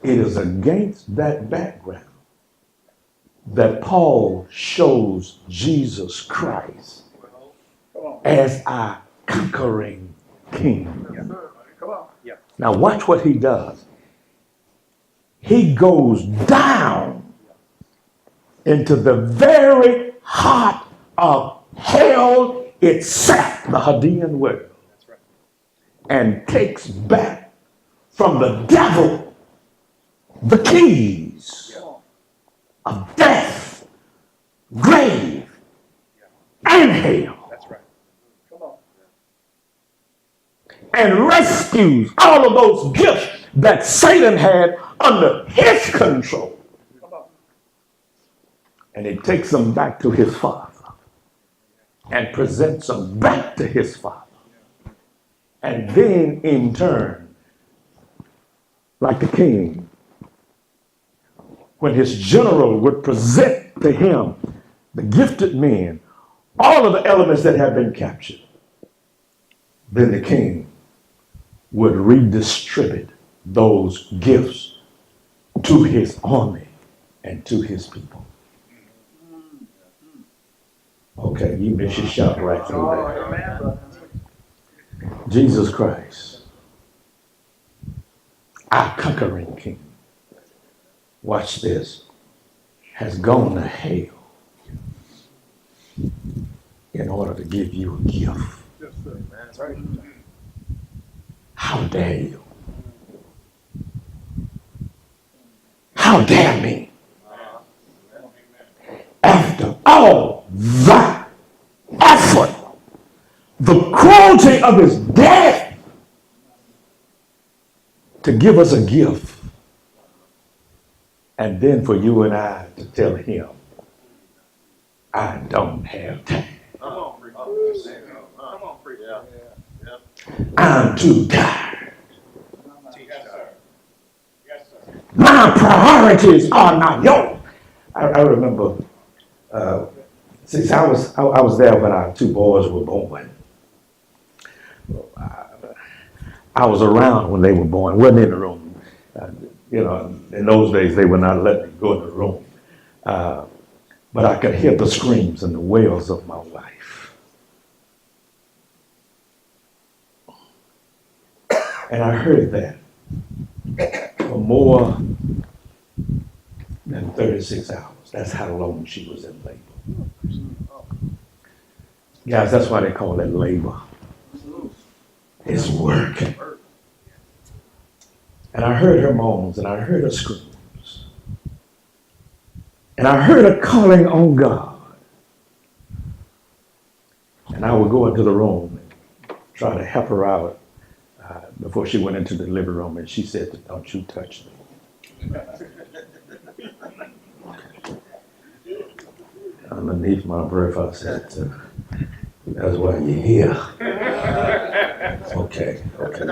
It is against that background that Paul shows Jesus Christ as our conquering king. Now watch what he does. He goes down into the very heart of hell itself, the Hadean world, and takes back from the devil the keys of death, grave, and hell. That's right. Come on. And rescues all of those gifts that Satan had under his control. Come on. And he takes them back to his Father and presents them back to his Father. And then in turn, like the king, when his general would present to him, the gifted men, all of the elements that have been captured, then the king would redistribute those gifts to his army and to his people. Okay, you missed your shot right through that. Jesus Christ, our conquering king, watch this, has gone to hell in order to give you a gift. Yes, sir. That's right. How dare you? How dare me? After all that effort, the cruelty of his death, to give us a gift, and then for you and I to tell him, I don't have time. I'm too tired. My priorities are not yours. I remember, since I was there when our two boys were born. I was around when they were born. Wasn't in the room. In those days they would not let me go in the room. But I could hear the screams and the wails of my wife. And I heard that for more than 36 hours. That's how long she was in labor. Guys, that's why they call it labor. It's work. And I heard her moans and I heard her screams. And I heard her calling on God. And I would go into the room and try to help her out before she went into the living room, and she said, "Don't you touch me." Underneath my breath, I said, "That's why you're here." Okay,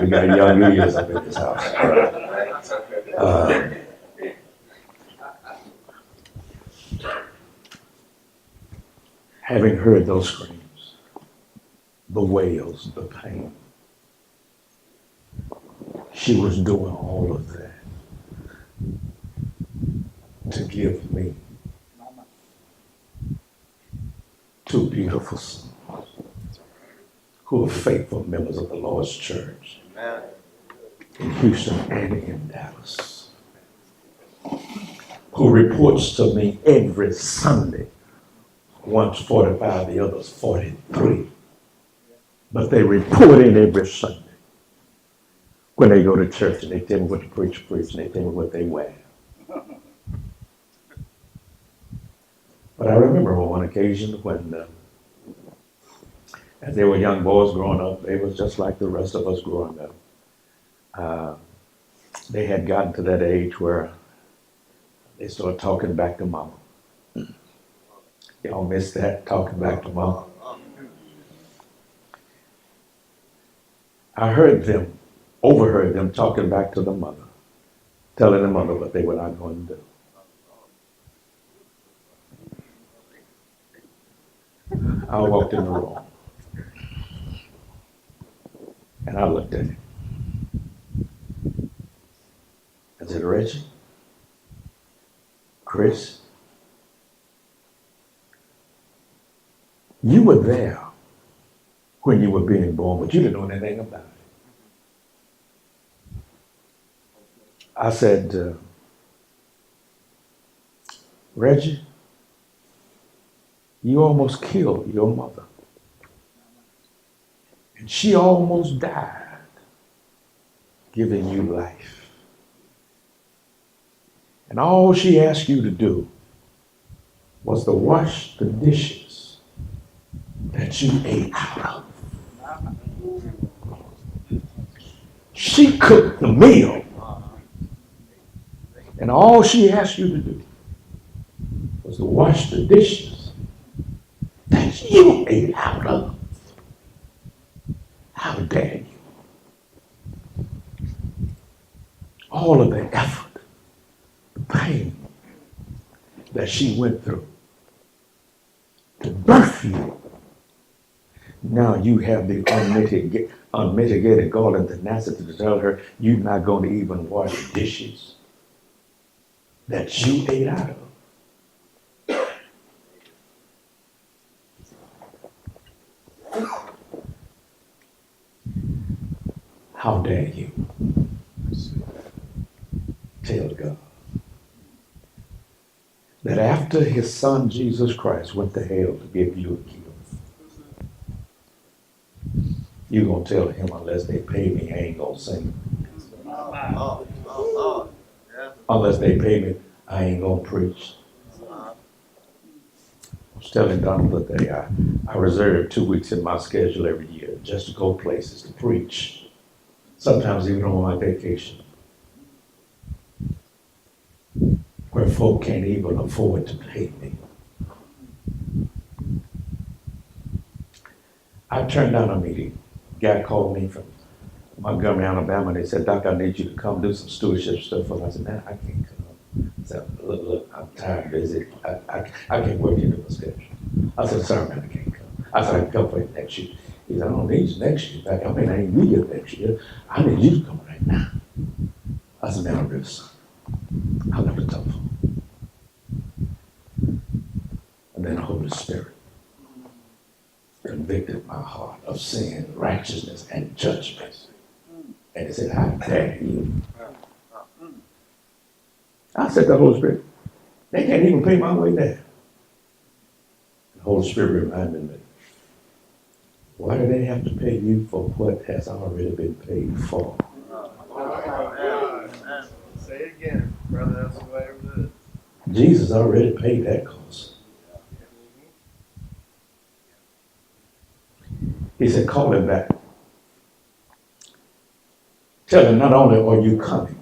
we got young ears up in this house. Having heard those screams, the wails, the pain, she was doing all of that to give me two beautiful sons who are faithful members of the Lord's church in Houston and in Dallas, who reports to me every Sunday, one's 45, the other's 43, but they report in every Sunday when they go to church, and they tell me what the preacher preached, and they tell me what they wear. But I remember on one occasion when, as they were young boys growing up, they was just like the rest of us growing up. They had gotten to that age where they started talking back to mama. Y'all miss that, talking back to mama? I overheard them talking back to the mother, telling the mother what they were not going to do. I walked in the room and I looked at him. I said, Reggie, Chris, you were there when you were being born, but you didn't know anything about it. I said, Reggie, you almost killed your mother. And she almost died giving you life. And all she asked you to do was to wash the dishes that you ate out of. She cooked the meal. And all she asked you to do was to wash the dishes that you ate out of. How dare you? All of the effort, the pain that she went through to birth you. Now you have the unmitigated gall and tenacity to tell her you're not going to even wash dishes that you ate out of. How dare you tell God that after his son Jesus Christ went to hell to give you a kill, you're going to tell him, unless they pay me, I ain't going to sing. Unless they pay me, I ain't going to preach. I was telling Donald that day, I reserve 2 weeks in my schedule every year just to go places to preach. Sometimes even on my vacation, where folk can't even afford to pay me. I turned down a meeting. A guy called me from Montgomery, Alabama, and they said, Doc, I need you to come do some stewardship stuff. And I said, man, I can't come. I said, look, I'm tired, busy. I can't work into my schedule. I said, sorry, man, I can't come. I said, I can come for you next year. He said, I don't need you next year. I mean, I ain't need you next year. I need you to come right now. I said, man, I'm really sorry. I left the telephone. And then the Holy Spirit convicted my heart of sin, righteousness, and judgment. And he said, how dare you? I said to the Holy Spirit, they can't even pay my way there. The Holy Spirit reminded me, why do they have to pay you for what has already been paid for? Say it again, brother. That's the way it is. Jesus already paid that cost. He said, call him back. Tell him not only are you coming,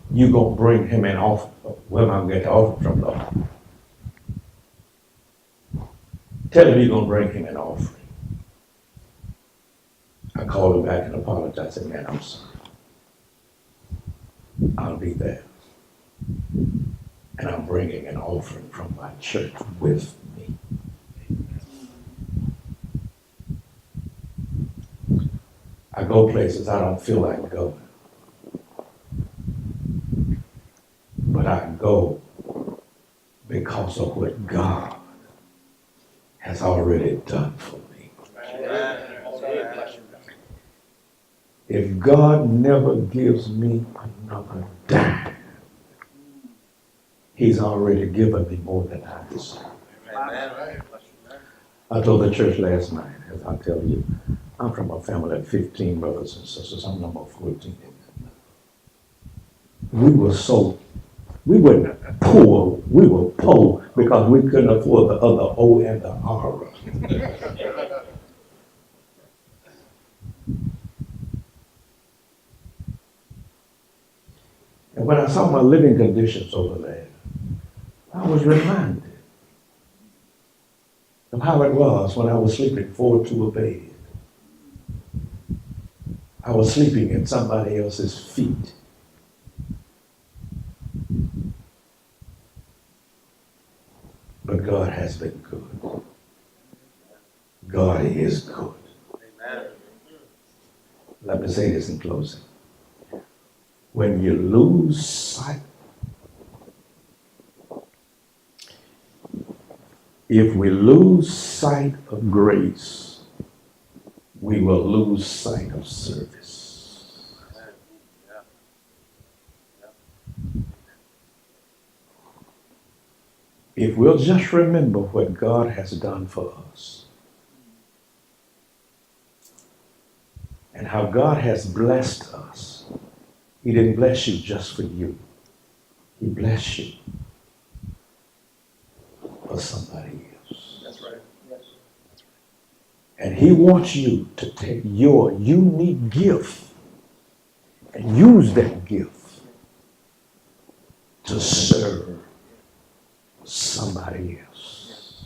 you're going to bring him an offering. Where am I going to get the offering from, Lord? Tell him you're going to bring him an offering. I called him back and apologized. I said, man, I'm sorry. I'll be there. And I'm bringing an offering from my church with me. I go places I don't feel like going. But I go because of what God has already done for me. If God never gives me another dime, he's already given me more than I deserve. I told the church last night, as I tell you, I'm from a family of 15 brothers and sisters. I'm number 14. We were poor. We were poor because we couldn't afford the other O and the R. And when I saw my living conditions over there, I was reminded of how it was when I was sleeping forward to a bed. I was sleeping at somebody else's feet. But God has been good. God is good. Let me say this in closing. when you lose sight, if we lose sight of grace, we will lose sight of service. If we'll just remember what God has done for us and how God has blessed us, He didn't bless you just for you. He blessed you for somebody else. That's right. Yes. And He wants you to take your unique gift and use that gift to serve somebody else.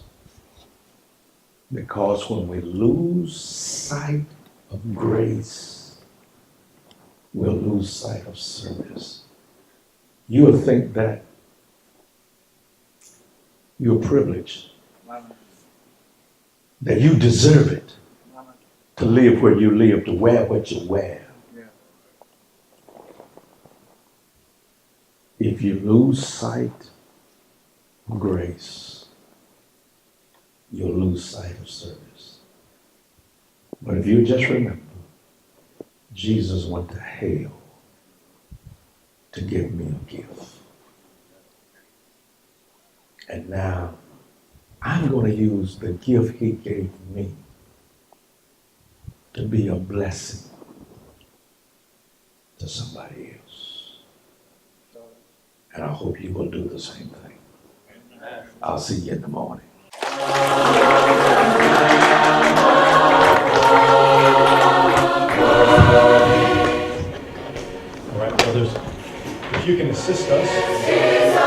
Because when we lose sight of grace, we'll lose sight of service. You'll think that you're privileged, that you deserve it to live where you live, to wear what you wear. If you lose sight of grace, you'll lose sight of service. But if you just remember, Jesus went to hell to give me a gift. And now I'm going to use the gift He gave me to be a blessing to somebody else. And I hope you will do the same thing. I'll see you in the morning. All right, brothers, if you can assist us.